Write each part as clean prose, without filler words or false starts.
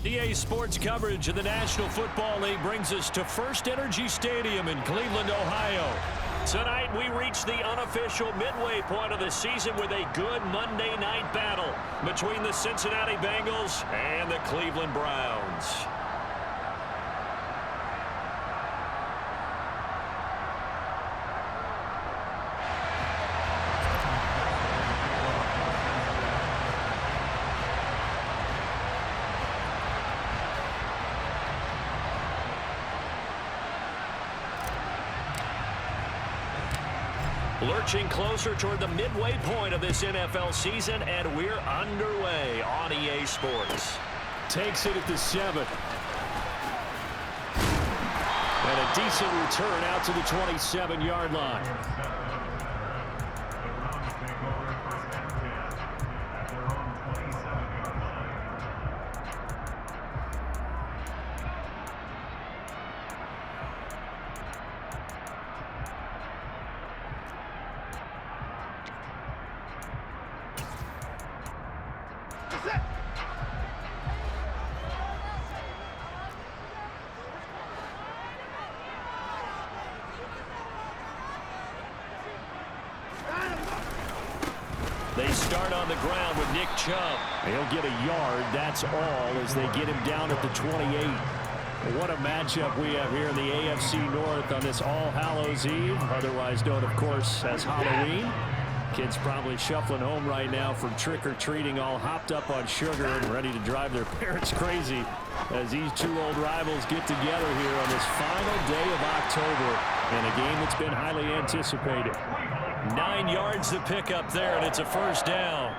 EA Sports coverage of the National Football League brings us to First Energy Stadium in Cleveland, Ohio. Tonight, we reach the unofficial midway point of the season with a good Monday night battle between the Cincinnati Bengals and the Cleveland Browns. Lurching closer toward the midway point of this NFL season, and we're underway on EA Sports. Takes it at the 7. And a decent return out to the 27-yard line. They start on the ground with Nick Chubb. He'll get a yard, that's all, as they get him down at the 28. What a matchup we have here in the AFC North on this All Hallows Eve, otherwise known, of course, as Halloween. Kids probably shuffling home right now from trick-or-treating, all hopped up on sugar and ready to drive their parents crazy as these two old rivals get together here on this final day of October in a game that's been highly anticipated. 9 yards to pick up there, and it's a first down.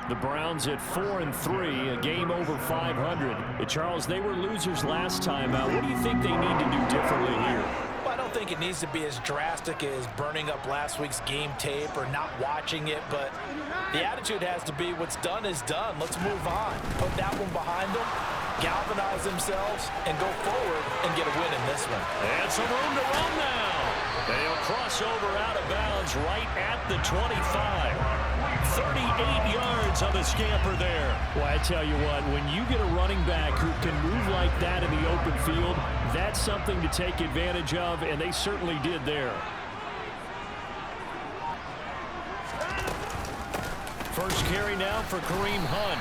The Browns at 4-3, a game over 500. Charles, they were losers last time out. What do you think they need to do differently here? Well, I don't think it needs to be as drastic as burning up last week's game tape or not watching it, but the attitude has to be what's done is done. Let's move on. Put that one behind them, galvanize themselves, and go forward and get a win in this one. And some room to run now. They'll cross over out of bounds right at the 25. 38 yards on the scamper there. Well, I tell you what, when you get a running back who can move like that in the open field, that's something to take advantage of, and they certainly did there. First carry now for Kareem Hunt.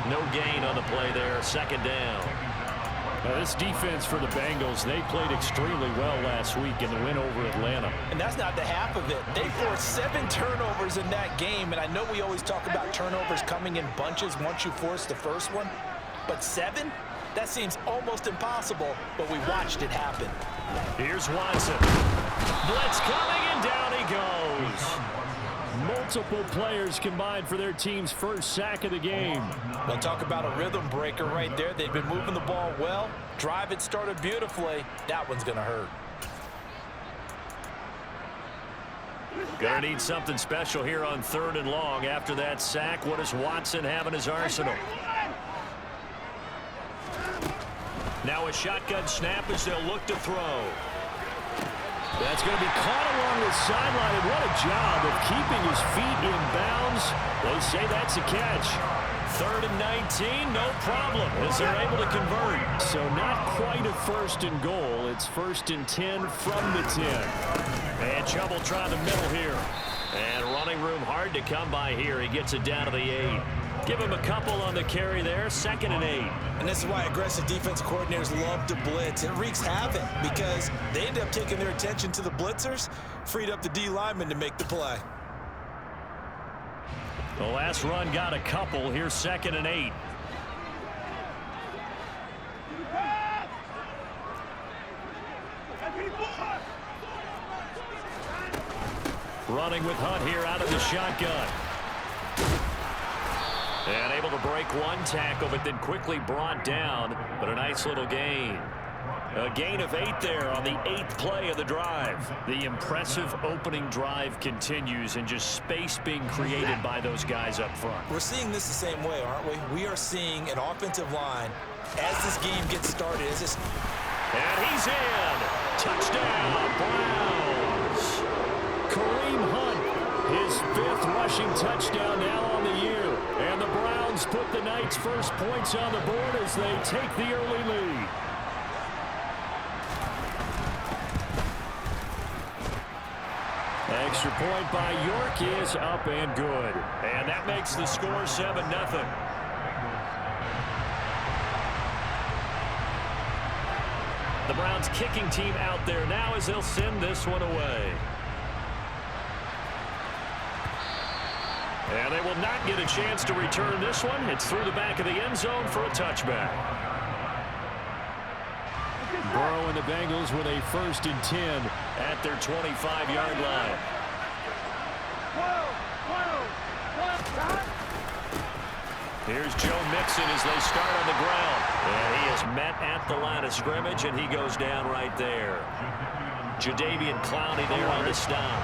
No gain on the play there, second down. Now, this defense for the Bengals, they played extremely well last week in the win over Atlanta. And that's not the half of it. They forced 7 turnovers in that game, and I know we always talk about turnovers coming in bunches once you force the first one, but 7? That seems almost impossible, but we watched it happen. Here's Watson. Blitz coming, and down he goes. Multiple players combined for their team's first sack of the game. We'll talk about a rhythm breaker right there. They've been moving the ball well. Drive it started beautifully. That one's going to hurt. Gonna need something special here on 3rd and long. After that sack, what does Watson have in his arsenal? Now a shotgun snap as they'll look to throw. That's going to be caught along the sideline, and what a job of keeping his feet in bounds. They say that's a catch. 3rd and 19, no problem, as they're able to convert. So not quite a 1st and goal. It's 1st and 10 from the 10. And Chubb will try the middle here. And running room hard to come by here. He gets it down to the 8. Give him a couple on the carry there, 2nd and 8. And this is why aggressive defense coordinators love to blitz. It wreaks havoc because they end up taking their attention to the blitzers, freed up the D lineman to make the play. The last run got a couple. Here's 2nd and 8. Running with Hunt here out of the shotgun. And able to break one tackle, but then quickly brought down. But a nice little gain. A gain of 8 there on the 8th play of the drive. The impressive opening drive continues, and just space being created by those guys up front. We're seeing this the same way, aren't we? We are seeing an offensive line as this game gets started. And he's in. Touchdown, Browns. Kareem Hunt, his 5th rushing touchdown now on the year. And the Browns Browns put the Knights' first points on the board as they take the early lead. Extra point by York is up and good. And that makes the score 7-0. The Browns kicking team out there now as they'll send this one away. And they will not get a chance to return this one. It's through the back of the end zone for a touchback. Burrow and the Bengals with a 1st and 10 at their 25-yard line. Here's Joe Mixon as they start on the ground. And he is met at the line of scrimmage, and he goes down right there. Jadeveon Clowney there on the stop.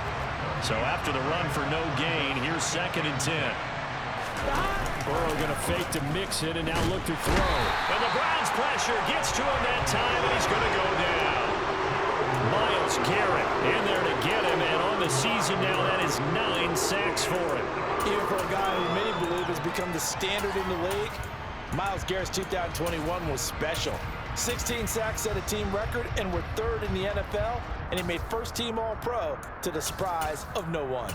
So after the run for no gain, here's 2nd and 10. Burrow going to fake to Mixon and now look to throw. And the Browns pressure gets to him that time, and he's going to go down. Myles Garrett in there to get him, and on the season now, that is 9 sacks for him. Even for a guy who many believe has become the standard in the league, Myles Garrett's 2021 was special. 16 sacks set a team record, and we're 3rd in the NFL, and he made first-team All-Pro to the surprise of no one.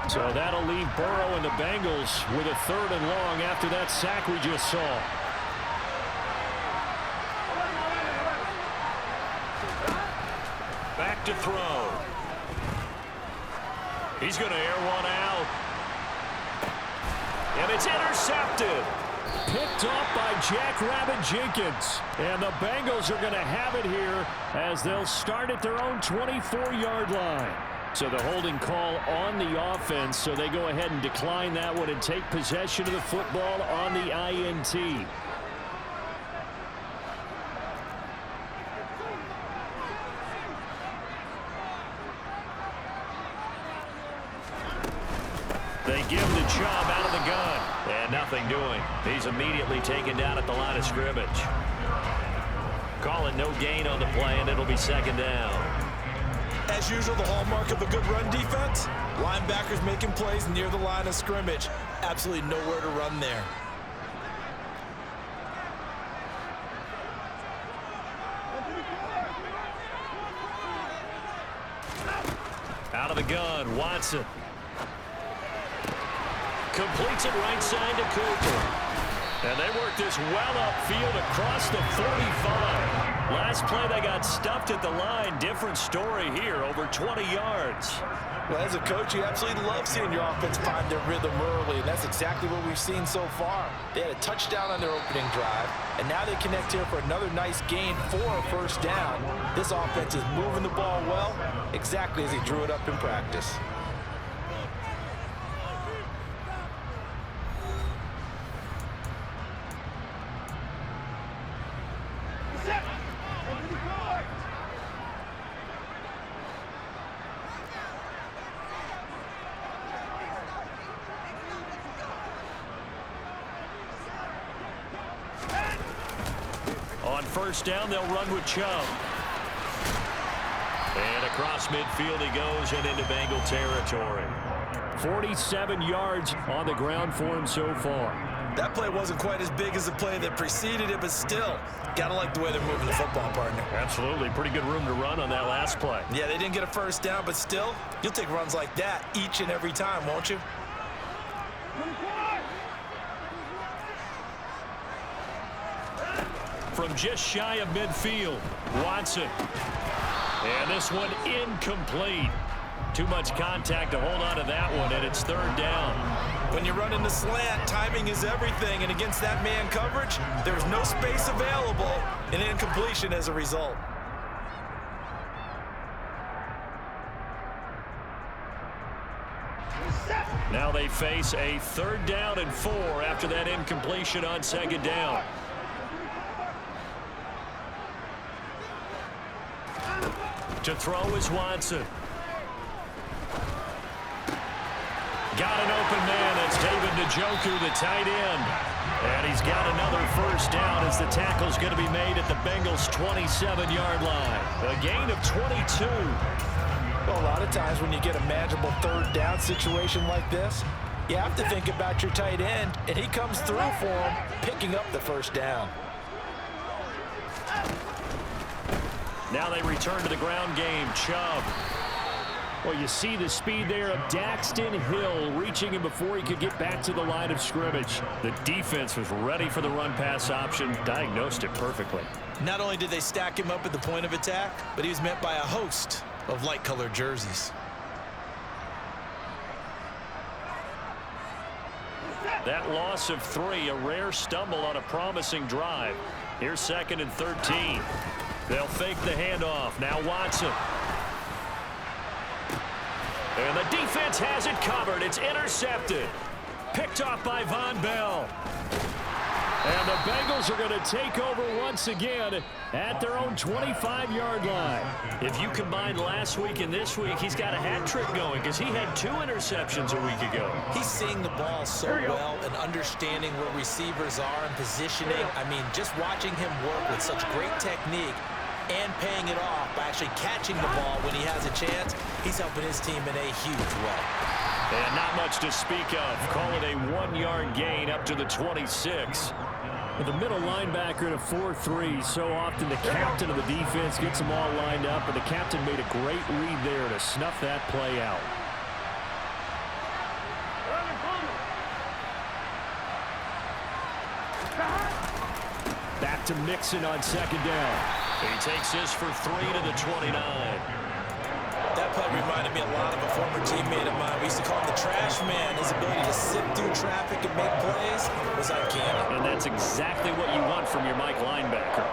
So that'll leave Burrow and the Bengals with a 3rd and long after that sack we just saw. Back to throw. He's going to air one out. And it's intercepted. Picked off by Jackrabbit Jenkins. And the Bengals are going to have it here as they'll start at their own 24-yard line. So the holding call on the offense, so they go ahead and decline that one and take possession of the football on the INT. They give him the job out of the gun. And nothing doing. He's immediately taken down at the line of scrimmage. Calling no gain on the play, and it'll be 2nd down. As usual, the hallmark of a good run defense, linebackers making plays near the line of scrimmage. Absolutely nowhere to run there. Out of the gun, Watson. Completes it right side to Cooper. And they work this well upfield across the 45. Last play, they got stuffed at the line. Different story here, over 20 yards. Well, as a coach, you absolutely love seeing your offense find their rhythm early, and that's exactly what we've seen so far. They had a touchdown on their opening drive, and now they connect here for another nice gain for a 1st down. This offense is moving the ball well, exactly as he drew it up in practice. On 1st down, they'll run with Chubb. And across midfield he goes and into Bengal territory. 47 yards on the ground for him so far. That play wasn't quite as big as the play that preceded it, but still, gotta like the way they're moving the football, partner. Absolutely. Pretty good room to run on that last play. Yeah, they didn't get a 1st down, but still, you'll take runs like that each and every time, won't you? From just shy of midfield, Watson. And this one incomplete. Too much contact to hold on to that one, and it's 3rd down. When you're running the slant, timing is everything, and against that man coverage, there's no space available, and incompletion as a result. Now they face a 3rd down and 4 after that incompletion on 2nd down. To throw is Watson. Got an open man. It's David Njoku, the tight end. And he's got another first down as the tackle's going to be made at the Bengals' 27-yard line. A gain of 22. Well, a lot of times when you get a manageable third down situation like this, you have to think about your tight end, and he comes through for him, picking up the first down. Now they return to the ground game. Chubb. Well, you see the speed there of Daxton Hill reaching him before he could get back to the line of scrimmage. The defense was ready for the run-pass option, diagnosed it perfectly. Not only did they stack him up at the point of attack, but he was met by a host of light-colored jerseys. That loss of 3, a rare stumble on a promising drive. Here's 2nd and 13. They'll fake the handoff. Now Watson. And the defense has it covered. It's intercepted. Picked off by Von Bell. And the Bengals are going to take over once again at their own 25-yard line. If you combine last week and this week, he's got a hat trick going because he had 2 interceptions a week ago. He's seeing the ball so well and understanding where receivers are and positioning. I mean, just watching him work with such great technique and paying it off by actually catching the ball when he has a chance, he's helping his team in a huge way. And not much to speak of. Call it a 1-yard gain up to the 26. The middle linebacker in a 4-3. So often the captain of the defense gets them all lined up, and the captain made a great read there to snuff that play out. Back to Mixon on 2nd down. He takes this for 3 to the 29. That play reminded me a lot of a former teammate of mine. We used to call him the trash man. His ability to sift through traffic and make plays was uncanny. And that's exactly what you want from your Mike linebacker.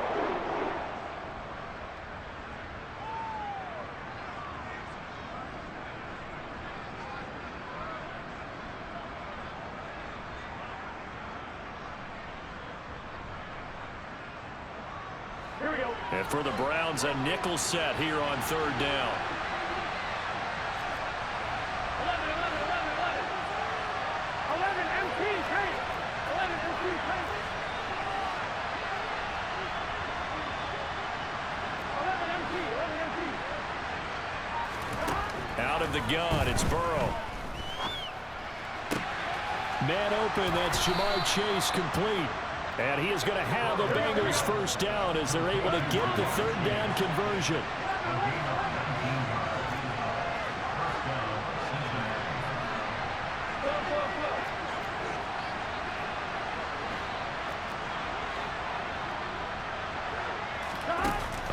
Here we go. And for the Browns, a nickel set here on 3rd down. Out of the gun, it's Burrow. Man open, that's Jamar Chase complete. And he is going to have the Bengals first down as they're able to get the 3rd down conversion.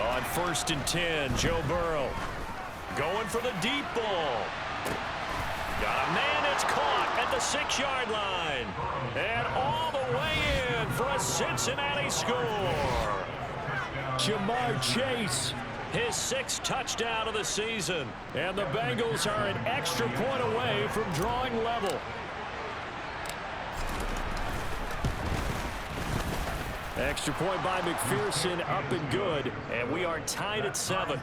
On 1st and 10, Joe Burrow going for the deep ball. Got a man, it's caught at the 6-yard line. And all the way in for a Cincinnati score. Jamar Chase, his 6th touchdown of the season. And the Bengals are an extra point away from drawing level. Extra point by McPherson, up and good. And we are tied at 7.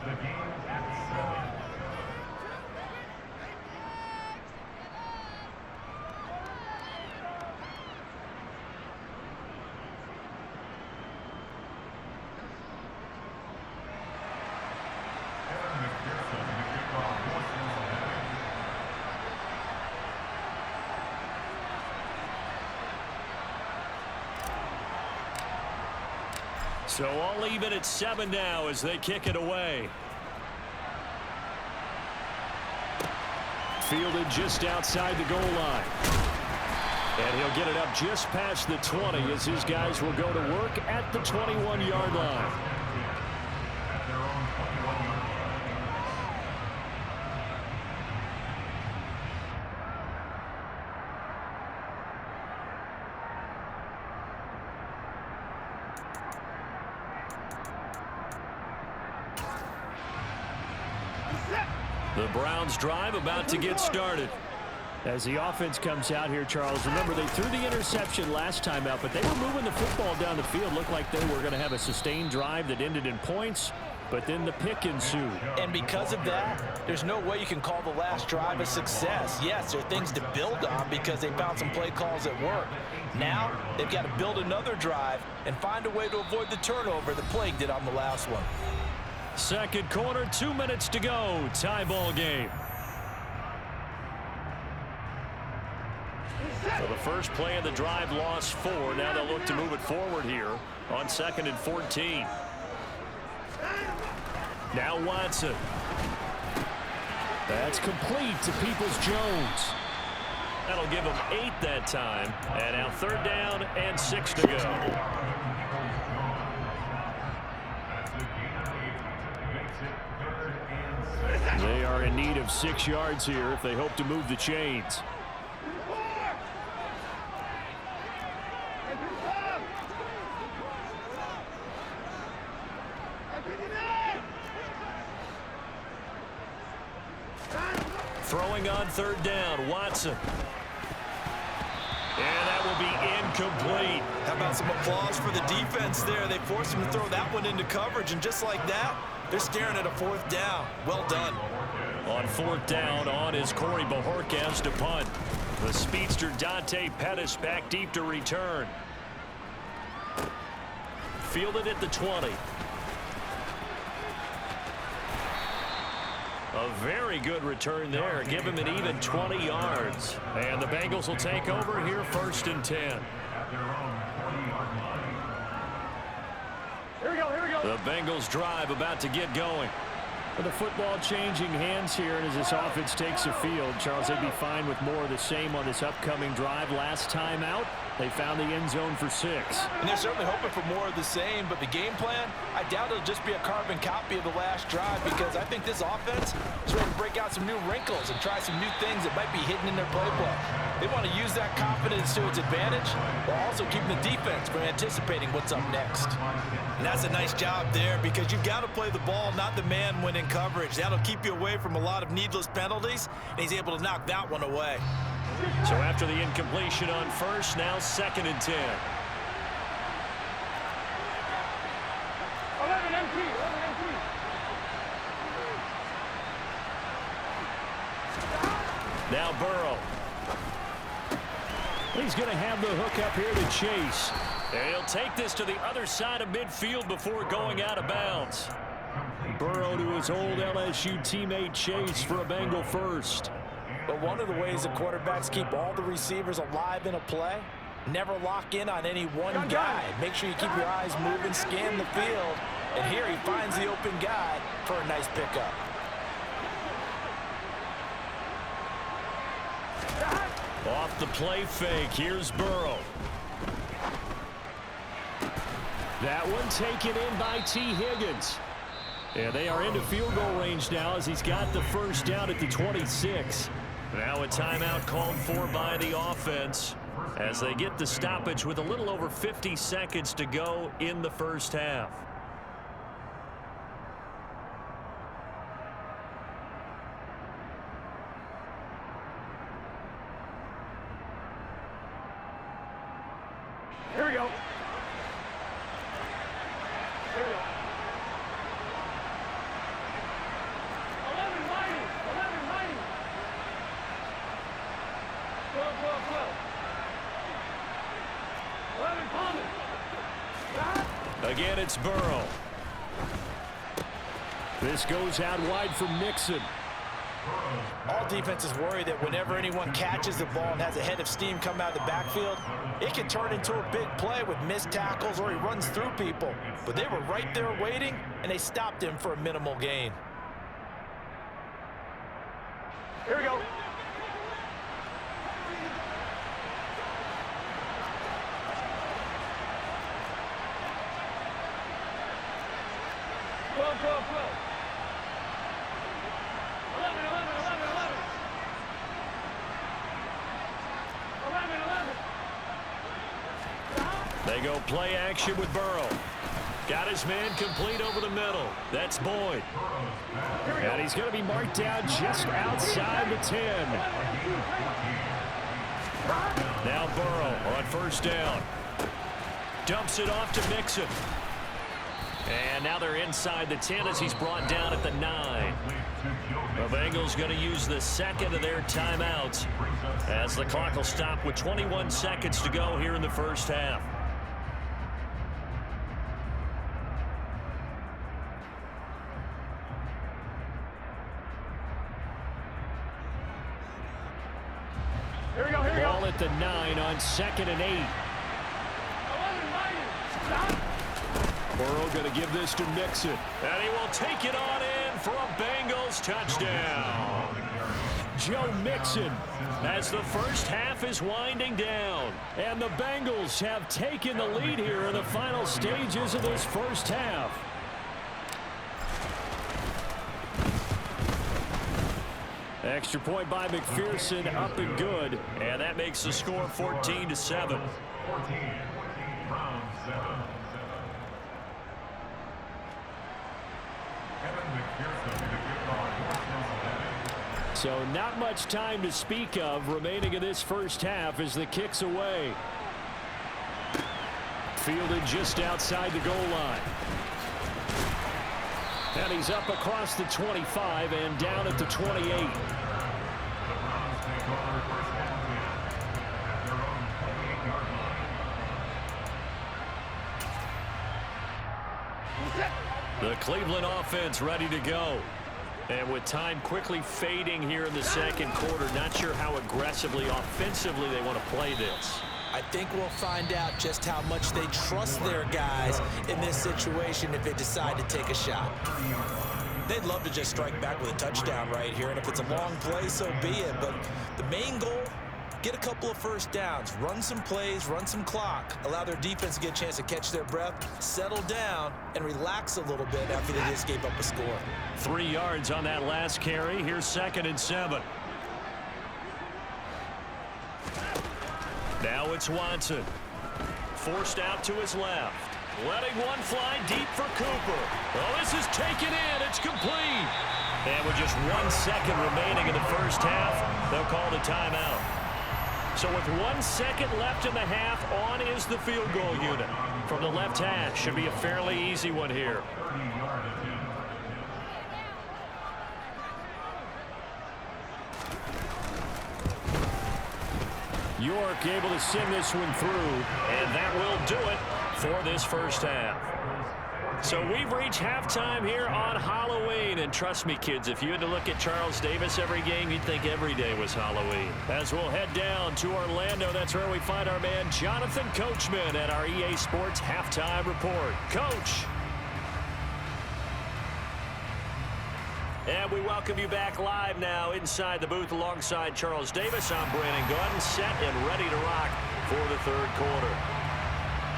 So all even at 7 now as they kick it away. Fielded just outside the goal line. And he'll get it up just past the 20 as his guys will go to work at the 21-yard line. The Browns drive about to get started. As the offense comes out here, Charles, remember they threw the interception last time out, but they were moving the football down the field. Looked like they were going to have a sustained drive that ended in points. but then the pick ensued. And because of that, there's no way you can call the last drive a success. Yes, there are things to build on because they found some play calls that work. Now, they've got to build another drive and find a way to avoid the turnover that Plague did on the last one. Second quarter, 2 minutes to go. Tie ball game. So the first play of the drive lost 4. Now they'll look to move it forward here on 2nd and 14. Now Watson. That's complete to Peoples-Jones. That'll give them 8 that time. And now 3rd down and 6 to go. They are in need of 6 yards here if they hope to move the chains. Throwing on 3rd down, Watson. And that will be incomplete. How about some applause for the defense there? They forced him to throw that one into coverage, and just like that, they're staring at a 4th down. Well done. On 4th down, on is Corey Bajorquez to punt. The speedster Dante Pettis back deep to return. Fielded at the 20. A very good return there. Give him an even 20 yards. And the Bengals will take over here 1st and 10. Here we go. The Bengals drive about to get going. With the football changing hands here, and as this offense takes the field, Charles, they'd be fine with more of the same on this upcoming drive. Last time out, they found the end zone for 6. And they're certainly hoping for more of the same, but the game plan, I doubt it'll just be a carbon copy of the last drive, because I think this offense is ready to break out some new wrinkles and try some new things that might be hidden in their playbook. They want to use that confidence to its advantage while also keeping the defense from anticipating what's up next. And that's a nice job there, because you've got to play the ball, not the man when in coverage. That'll keep you away from a lot of needless penalties, and he's able to knock that one away. So after the incompletion on 1st, now 2nd and 10. 11 MT. Now Burrow. He's going to have the hook up here to Chase. And he'll take this to the other side of midfield before going out of bounds. Burrow to his old LSU teammate Chase for a Bengal first. But one of the ways that quarterbacks keep all the receivers alive in a play, never lock in on any one guy. Make sure you keep your eyes moving, scan the field, and here he finds the open guy for a nice pickup. Off the play fake, here's Burrow. That one taken in by T. Higgins. And they are into field goal range now as he's got the 1st down at the 26. Now a timeout called for by the offense as they get the stoppage with a little over 50 seconds to go in the 1st half. Here we go. 11 mighty. 12. 11 Palmer. Again, it's Burrow. This goes out wide from Nixon. All defenses worry that whenever anyone catches the ball and has a head of steam come out of the backfield, it can turn into a big play with missed tackles or he runs through people. But they were right there waiting, and they stopped him for a minimal gain. Here we go. They go play action with Burrow. Got his man complete over the middle. That's Boyd. And he's going to be marked down just outside the 10. Now Burrow on 1st down. Dumps it off to Mixon. And now they're inside the 10 as he's brought down at the 9. The Bengals going to use the second of their timeouts as the clock will stop with 21 seconds to go here in the first half. Here we go, here we go. Ball at the 9 on 2nd and 8. 11 minus. Stop. Burrow going to give this to Mixon. And he will take it on in for a Bengals touchdown. Joe Mixon. As the first half is winding down. And the Bengals have taken the lead here in the final stages of this first half. Extra point by McPherson, up and good. And that makes the score 14-7. So not much time to speak of remaining in this first half as the kick's away. Fielded just outside the goal line. And he's up across the 25 and down at the 28. The Cleveland offense ready to go. And with time quickly fading here in the second quarter, not sure how aggressively, offensively they want to play this. I think we'll find out just how much they trust their guys in this situation if they decide to take a shot. They'd love to just strike back with a touchdown right here, and if it's a long play, so be it. But the main goal, get a couple of first downs, run some plays, run some clock, allow their defense to get a chance to catch their breath, settle down, and relax a little bit after they just gave up a score. 3 yards on that last carry. Here's 2nd and 7. Now it's Watson. Forced out to his left. Letting one fly deep for Cooper. Well, this is taken in. It's complete. And with just 1 second remaining in the first half, they'll call the timeout. So with 1 second left in the half, on is the field goal unit. From the left hash, should be a fairly easy one here. York able to send this one through. And that will do it for this first half. So we've reached halftime here on Halloween. And trust me, kids, if you had to look at Charles Davis every game, you'd think every day was Halloween. As we'll head down to Orlando, that's where we find our man Jonathan Coachman at our EA Sports Halftime Report. Coach. And we welcome you back live now inside the booth alongside Charles Davis. I'm Brandon Gunn, set and ready to rock for the third quarter.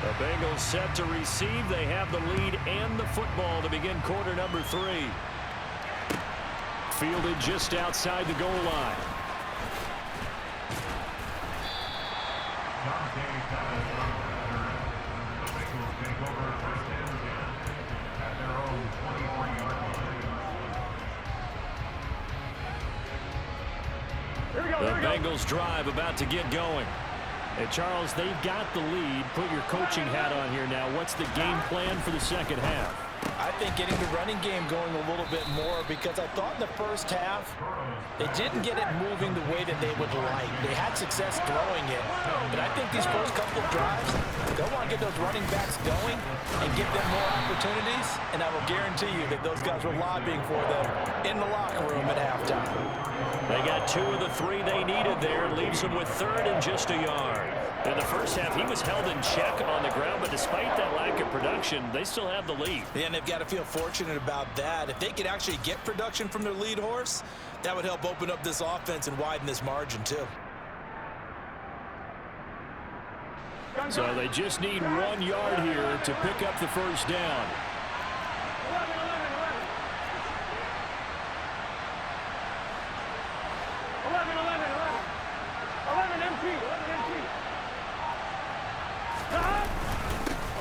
The Bengals set to receive. They have the lead and the football to begin quarter number 3. Fielded just outside the goal line. The Bengals drive about to get going. Hey, Charles, they've got the lead. Put your coaching hat on here now. What's the game plan for the second half? I think getting the running game going a little bit more, because I thought in the first half they didn't get it moving the way that they would like. They had success throwing it, but I think these first couple of drives, they'll want to get those running backs going and give them more opportunities, and I will guarantee you that those guys were lobbying for them in the locker room at halftime. They got 2 of the 3 they needed there. Leaves them with 3rd and just a yard. In the first half, he was held in check on the ground, but despite that lack of production, they still have the lead. And they've got to feel fortunate about that. If they could actually get production from their lead horse, that would help open up this offense and widen this margin too. So they just need 1 yard here to pick up the first down. 11 empty.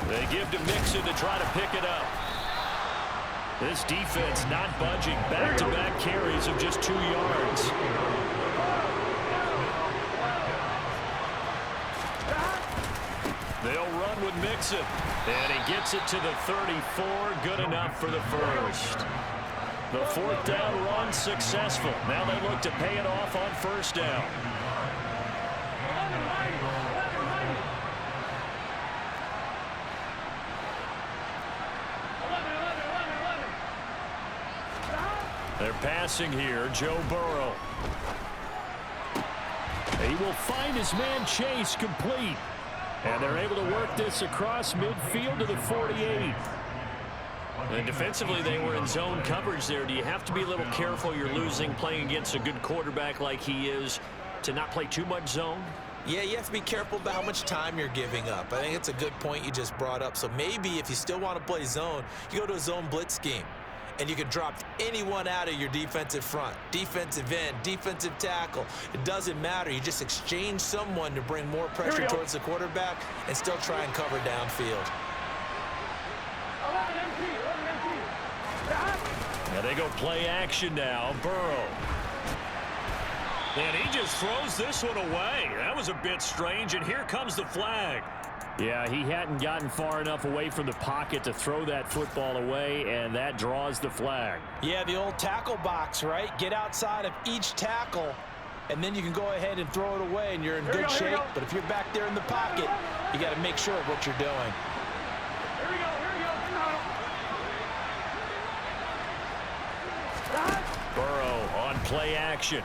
They give to Mixon to try to pick it up. This defense not budging. Back-to-back carries of just 2 yards. They'll run with Mixon. And he gets it to the 34. Good enough for the first. The fourth down run successful. Now they look to pay it off on first down. They're passing here. Joe Burrow. He will find his man Chase complete. And they're able to work this across midfield to the 48. And defensively, they were in zone coverage there. Do you have to be a little careful? You're losing playing against a good quarterback like he is to not play too much zone? Yeah, you have to be careful about how much time you're giving up. I think it's a good point you just brought up. So maybe if you still want to play zone, you go to a zone blitz scheme. And you can drop anyone out of your defensive front, defensive end, defensive tackle. It doesn't matter. You just exchange someone to bring more pressure towards the quarterback and still try and cover downfield. And they go play action now. Burrow. And he just throws this one away. That was a bit strange, and here comes the flag. Yeah, he hadn't gotten far enough away from the pocket to throw that football away, and that draws the flag. Yeah, the old tackle box, right? Get outside of each tackle, and then you can go ahead and throw it away, and you're in good shape. But if you're back there in the pocket, you got to make sure of what you're doing. Here we go, Burrow on play action.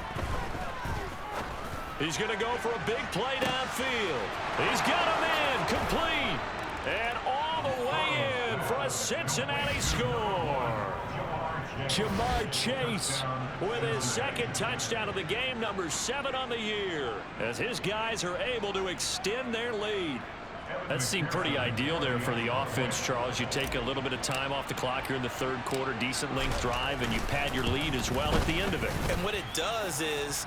He's going to go for a big play downfield. He's got a man complete. And all the way in for a Cincinnati score. Jamar Chase with his second touchdown of the game, number 7 on the year, as his guys are able to extend their lead. That seemed pretty ideal there for the offense, Charles. You take a little bit of time off the clock here in the third quarter, decent length drive, and you pad your lead as well at the end of it. And what it does is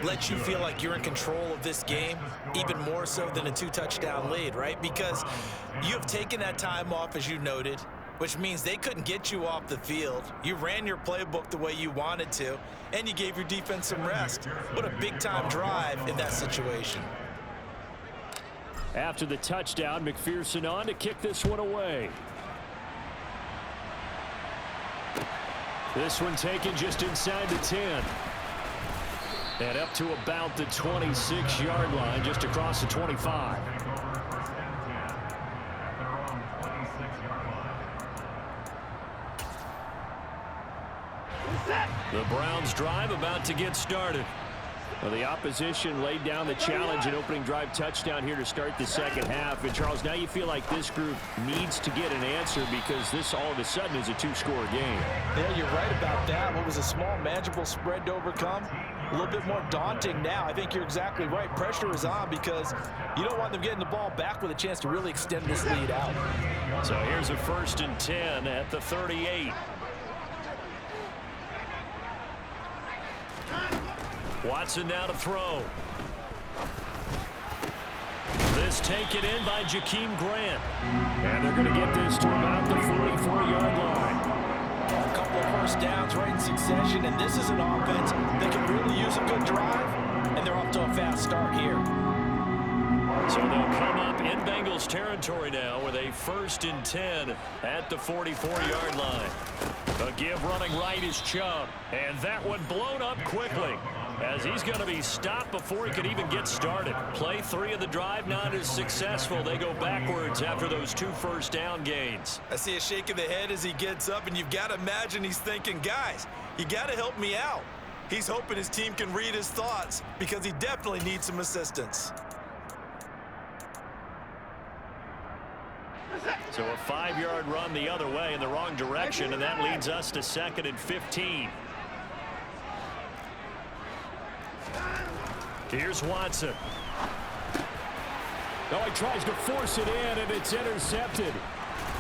let you feel like you're in control of this game, even more so than a 2-touchdown lead, right? Because you have taken that time off, as you noted, which means they couldn't get you off the field. You ran your playbook the way you wanted to, and you gave your defense some rest. What a big-time drive in that situation. After the touchdown, McPherson on to kick this one away. This one taken just inside the 10. And up to about the 26-yard line, just across the 25. The Browns drive about to get started. Well, the opposition laid down the challenge and opening drive touchdown here to start the second half. And, Charles, now you feel like this group needs to get an answer because this all of a sudden is a 2-score game. Yeah, you're right about that. What was a small, manageable spread to overcome? A little bit more daunting now. I think you're exactly right. Pressure is on because you don't want them getting the ball back with a chance to really extend this lead out. So here's a 1st and 10 at the 38. Watson now to throw. This taken in by Jakeem Grant. And they're going to get this to about the 44-yard line. A couple of first downs right in succession, and this is an offense that can really use a good drive, and they're off to a fast start here. So they'll come up in Bengals territory now with a 1st and 10 at the 44-yard line. A give running right is Chubb, and that one blown up quickly, as he's going to be stopped before he could even get started. Play 3 of the drive not as successful. They go backwards after those 2 first down gains. I see a shake of the head as he gets up, and you've got to imagine he's thinking, guys, you got to help me out. He's hoping his team can read his thoughts because he definitely needs some assistance. So a 5-yard run the other way in the wrong direction, and that leads us to 2nd and 15. Here's Watson. Oh, he tries to force it in, and it's intercepted.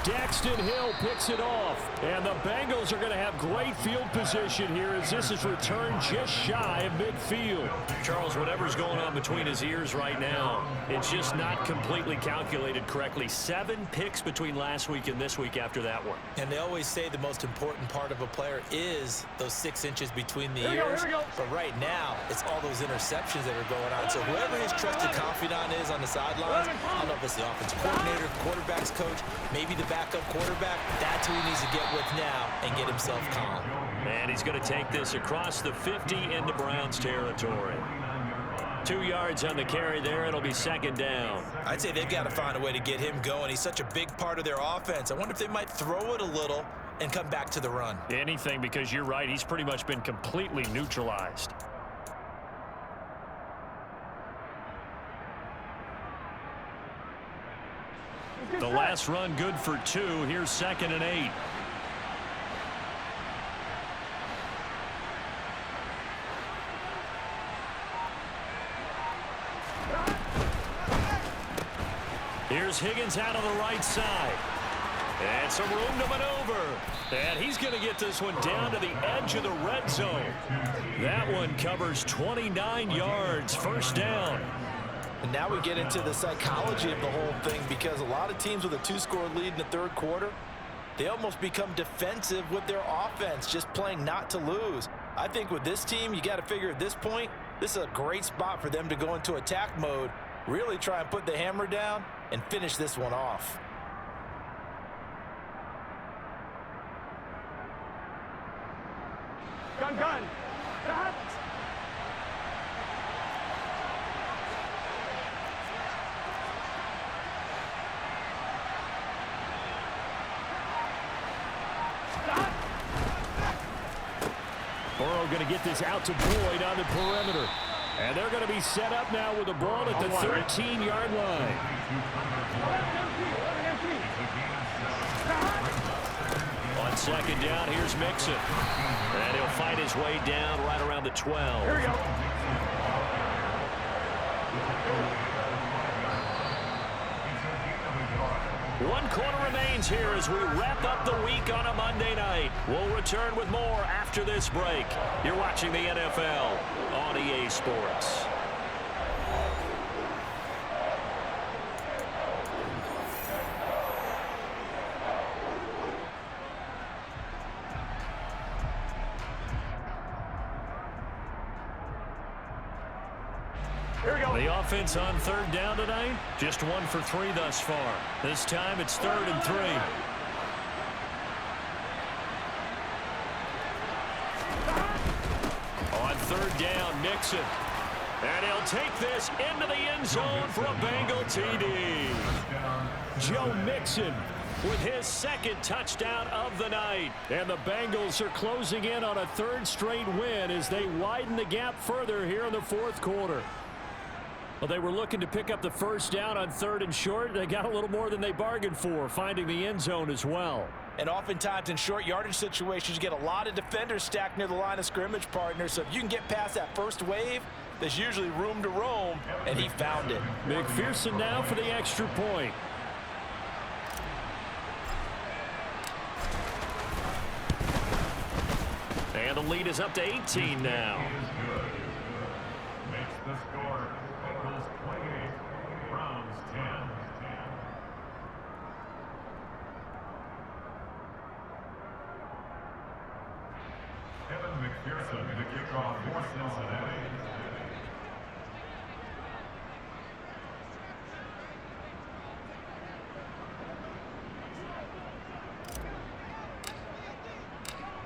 Daxton Hill picks it off. And the Bengals are going to have great field position here as this is returned just shy of midfield. Charles, whatever's going on between his ears right now, it's just not completely calculated correctly. 7 picks between last week and this week after that one. And they always say the most important part of a player is those 6 inches between the ears. But right now, it's all those interceptions that are going on. So whoever his trusted confidant is on the sidelines, I don't know if it's the offensive coordinator, quarterback's coach, maybe the backup quarterback, that's who he needs to get with now and get himself calm. And he's going to take this across the 50 into Browns territory. 2 yards on the carry there. It'll be 2nd down. I'd say they've got to find a way to get him going. He's such a big part of their offense. I wonder if they might throw it a little and come back to the run. Anything, because you're right. He's pretty much been completely neutralized. The last run good for 2. Here's 2nd and 8. Here's Higgins out on the right side. And some room to maneuver. And he's going to get this one down to the edge of the red zone. That one covers 29 yards. 1st down. And now we get into the psychology of the whole thing, because a lot of teams with a 2-score lead in the 3rd quarter, they almost become defensive with their offense, just playing not to lose. I think with this team, you got to figure at this point, this is a great spot for them to go into attack mode, really try and put the hammer down and finish this one off. Gun. Stop. Burrow going to get this out to Boyd on the perimeter. And they're going to be set up now with the ball at the 13-yard line. On 2nd down, here's Mixon. And he'll fight his way down right around the 12. Here we go. One quarter remains here as we wrap up the week on a Monday night. We'll return with more after this break. You're watching the NFL on EA Sports. The offense on 3rd down tonight, just 1 for 3 thus far. This time it's 3rd and 3. On 3rd down, Mixon. And he'll take this into the end zone for a Bengal TD. Joe Mixon with his 2nd touchdown of the night. And the Bengals are closing in on a 3rd straight win as they widen the gap further here in the 4th quarter. Well, they were looking to pick up the 1st down on 3rd and short. They got a little more than they bargained for, finding the end zone as well. And oftentimes in short yardage situations, you get a lot of defenders stacked near the line of scrimmage, partner. So if you can get past that first wave, there's usually room to roam, and he found it. McPherson now for the extra point. And the lead is up to 18 now. Makes the score. Bengals 28, Browns 10. Kevin McPherson to kick off for Cincinnati.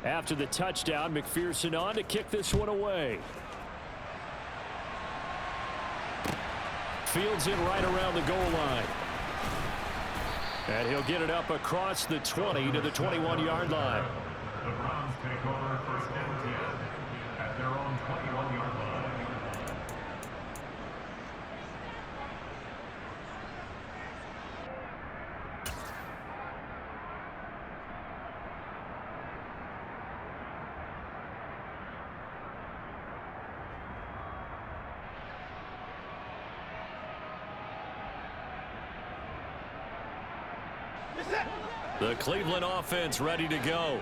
After the touchdown, McPherson on to kick this one away. Fields it right around the goal line. And he'll get it up across the 20 to the 21-yard line. The Browns take over 1st and 10 at their own 21-yard line. The Cleveland offense ready to go.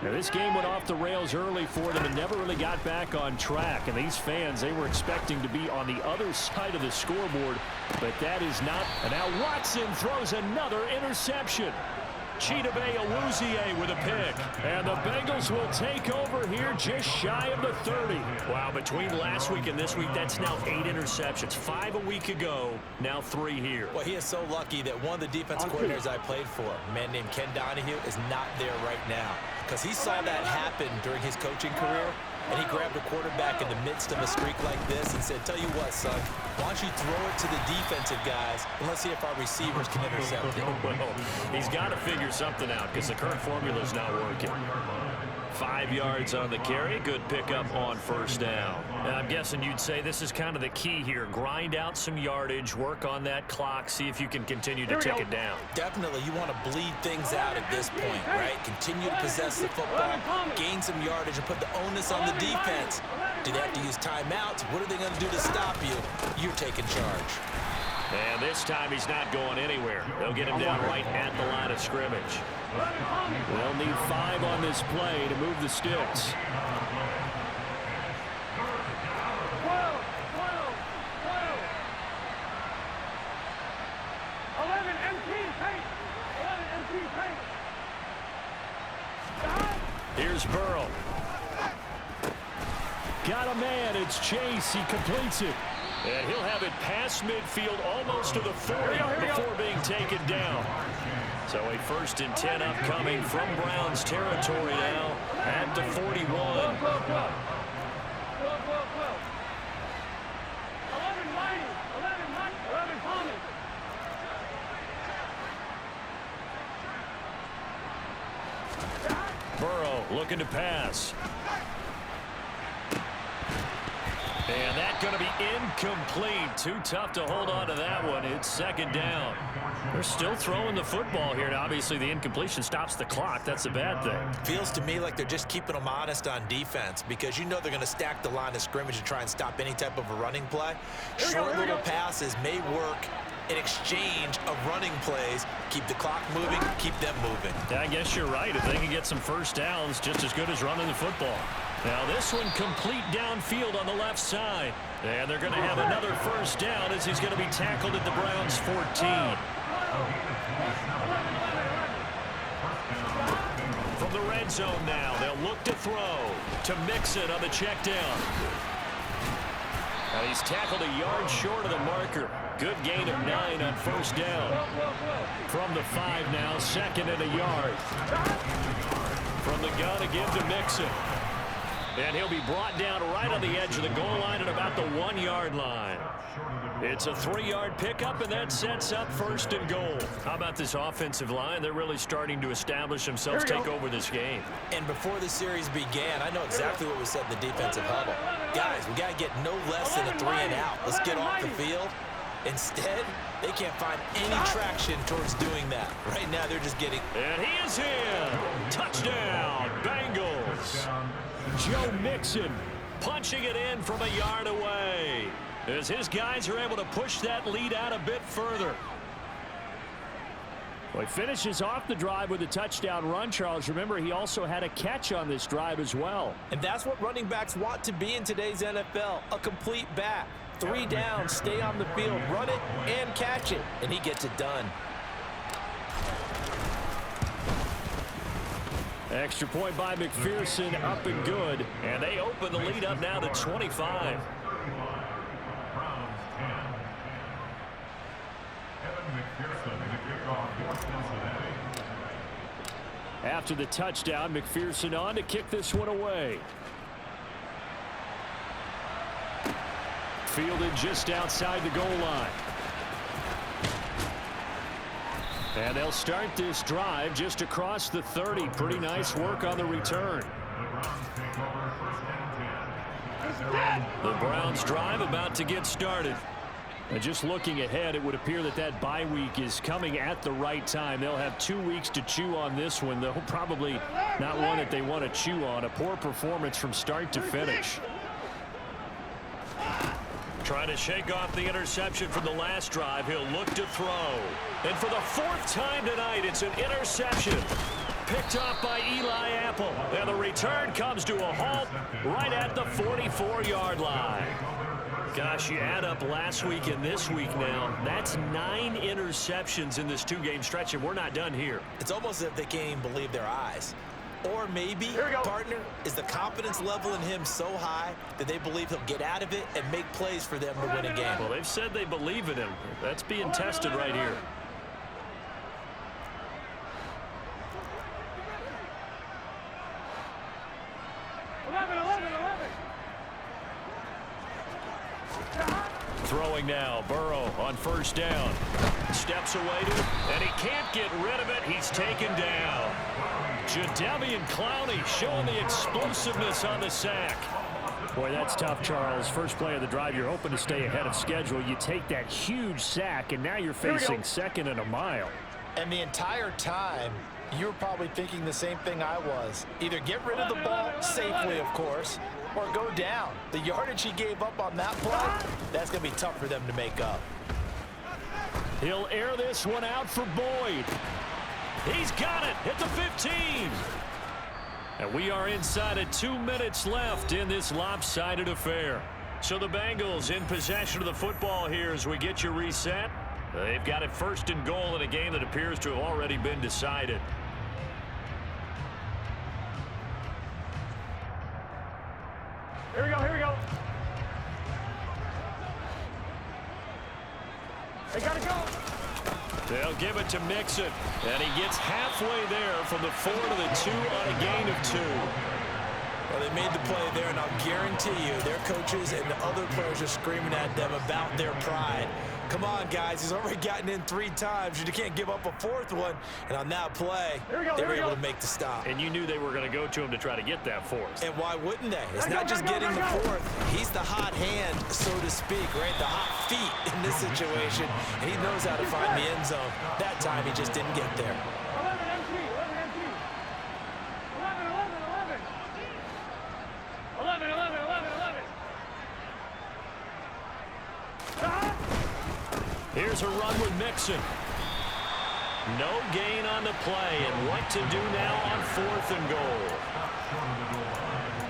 Now, this game went off the rails early for them and never really got back on track. And these fans, they were expecting to be on the other side of the scoreboard, but that is not. And now Watson throws another interception. Chidobe Awuzie with a pick. And the Bengals will take over here just shy of the 30. Wow, between last week and this week, that's now 8 interceptions. 5 a week ago, now 3 here. Well, he is so lucky that one of the defensive coordinators I played for, a man named Ken Donahue, is not there right now. Because he saw that happen during his coaching career, and he grabbed a quarterback in the midst of a streak like this and said, tell you what, son, why don't you throw it to the defensive guys, and let's see if our receivers can intercept it. Well, he's got to figure something out because the current formula is not working. 5 yards on the carry. Good pickup on first down. And I'm guessing you'd say this is kind of the key here. Grind out some yardage, work on that clock, see if you can continue to tick it down. Definitely, you want to bleed things out at this point, right? Continue to possess the football, gain some yardage, and put the onus on the defense. Do they have to use timeouts? What are they going to do to stop you? You're taking charge. And this time he's not going anywhere. They'll get him down right at the line of scrimmage. They'll need 5 on this play to move the sticks. Here's Burrow. Got a man. It's Chase. He completes it. And he'll have it past midfield almost to the 40 before being taken down. So a 1st and 10 upcoming from Browns territory now at the 41. Burrow looking to pass. And that's going to be incomplete. Too tough to hold on to that one. It's 2nd down. They're still throwing the football here. Now, obviously, the incompletion stops the clock. That's a bad thing. Feels to me like they're just keeping them honest on defense because you know they're going to stack the line of scrimmage and try and stop any type of a running play. Short little passes may work in exchange of running plays. Keep the clock moving, keep them moving. Yeah, I guess you're right. If they can get some first downs, just as good as running the football. Now this one complete downfield on the left side. And they're going to have another first down as he's going to be tackled at the Browns 14. From the red zone now, they'll look to throw to Mixon on the check down. Now he's tackled a yard short of the marker. Good gain of 9 on first down. From the 5 now, 2nd and a yard. From the gun again to Mixon. And he'll be brought down right on the edge of the goal line at about the 1-yard line. It's a 3-yard pickup, and that sets up 1st and goal. How about this offensive line? They're really starting to establish themselves, take over this game. And before the series began, I know exactly what we said in the defensive huddle. Guys, we got to get no less than a 3-and-out. Let's get off the field. Instead, they can't find any traction towards doing that. Right now, they're just getting... And he is in. Touchdown, Bengals. Joe Mixon punching it in from a yard away as his guys are able to push that lead out a bit further. Well, he finishes off the drive with a touchdown run, Charles. Remember, he also had a catch on this drive as well. And that's what running backs want to be in today's NFL, a complete back. 3 downs, stay on the field, run it, and catch it. And he gets it done. Extra point by McPherson, up and good. And they open the lead up now to 25. After the touchdown, McPherson on to kick this one away. Fielded just outside the goal line. And they'll start this drive just across the 30. Pretty nice work on the return. The Browns drive about to get started. And just looking ahead, it would appear that that bye week is coming at the right time. They'll have 2 weeks to chew on this one, though probably not one that they want to chew on. A poor performance from start to finish. Trying to shake off the interception from the last drive. He'll look to throw. And for the fourth time tonight, it's an interception. Picked off by Eli Apple. And the return comes to a halt right at the 44-yard line. Gosh, you add up last week and this week now. That's 9 interceptions in this 2-game stretch, and we're not done here. It's almost as if they can't even believe their eyes. Or maybe, partner, is the confidence level in him so high that they believe he'll get out of it and make plays for them to win a game. Well, they've said they believe in him. That's being tested right here. Throwing now, Burrow on first down. Steps away to it, and he can't get rid of it. He's taken down. Jadeveon Clowney showing the explosiveness on the sack. Boy, that's tough, Charles. First play of the drive, you're hoping to stay ahead of schedule. You take that huge sack, and now you're facing second and a mile. And the entire time, you were probably thinking the same thing I was. Either get rid of the ball safely, of course, or go down. The yardage he gave up on that play, that's going to be tough for them to make up. He'll air this one out for Boyd. He's got it at the 15. And we are inside of 2 minutes left in this lopsided affair. So the Bengals in possession of the football here as we get you reset. They've got it first and goal in a game that appears to have already been decided. Here we go, here we go. They gotta go. They'll give it to Mixon, and he gets halfway there from the 4 to the 2 on a gain of 2. Well, they made the play there, and I'll guarantee you their coaches and the other players are screaming at them about their pride. Come on, guys. He's already gotten in 3 times. You can't give up a 4th one. And on that play, they were able to make the stop. And you knew they were going to go to him to try to get that 4th. And why wouldn't they? It's not just getting the 4th. He's the hot hand, so to speak, right? The hot feet in this situation. And he knows how to find the end zone. That time, he just didn't get there. 11 empty, 11 empty. 11, 11, 11. 11, 11, 11, 11. Here's a run with Mixon. No gain on the play, and what to do now on 4th and goal.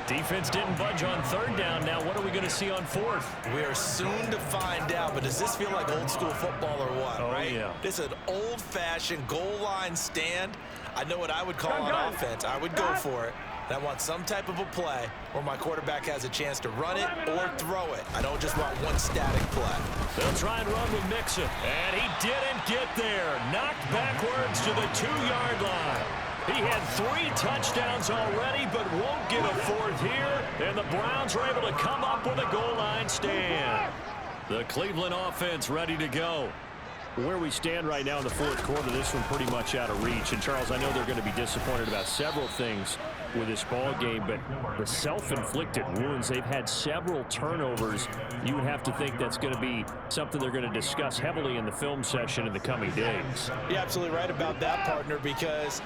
Defense didn't budge on 3rd down. Now what are we going to see on 4th? We are soon to find out, but does this feel like old school football or what, right? Yeah. This is an old-fashioned goal line stand. I know what I would call on offense. I would go for it. And I want some type of a play where my quarterback has a chance to run it or throw it. I don't just want one static play. They'll try and run with Mixon, and he didn't get there. Knocked backwards to the 2-yard line. He had 3 touchdowns already, but won't get a 4th here, and the Browns are able to come up with a goal line stand. The Cleveland offense ready to go. Where we stand right now in the 4th quarter, this one pretty much out of reach. And, Charles, I know they're going to be disappointed about several things with this ball game, but the self-inflicted wounds, they've had several turnovers. You would have to think that's going to be something they're going to discuss heavily in the film session in the coming days. You're absolutely right about that, partner, because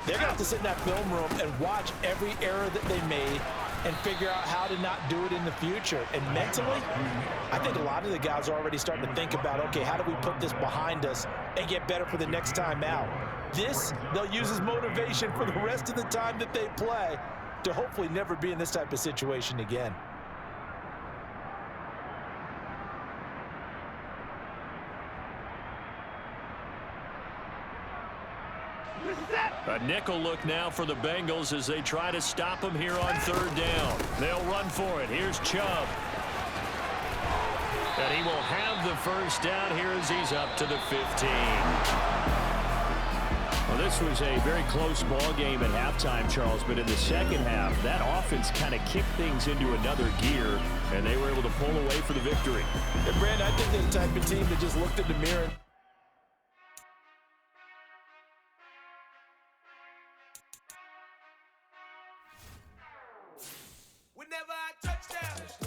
they're going to have to sit in that film room and watch every error that they made and figure out how to not do it in the future. And mentally, I think a lot of the guys are already starting to think about, okay, how do we put this behind us and get better for the next time out? This, they'll use as motivation for the rest of the time that they play to hopefully never be in this type of situation again. A nickel look now for the Bengals as they try to stop him here on 3rd down. They'll run for it. Here's Chubb. And he will have the 1st down here as he's up to the 15. Well, this was a very close ball game at halftime, Charles, but in the second half, that offense kind of kicked things into another gear, and they were able to pull away for the victory. And, Brand, I think they're the type of team that just looked in the mirror. Whenever I touch down.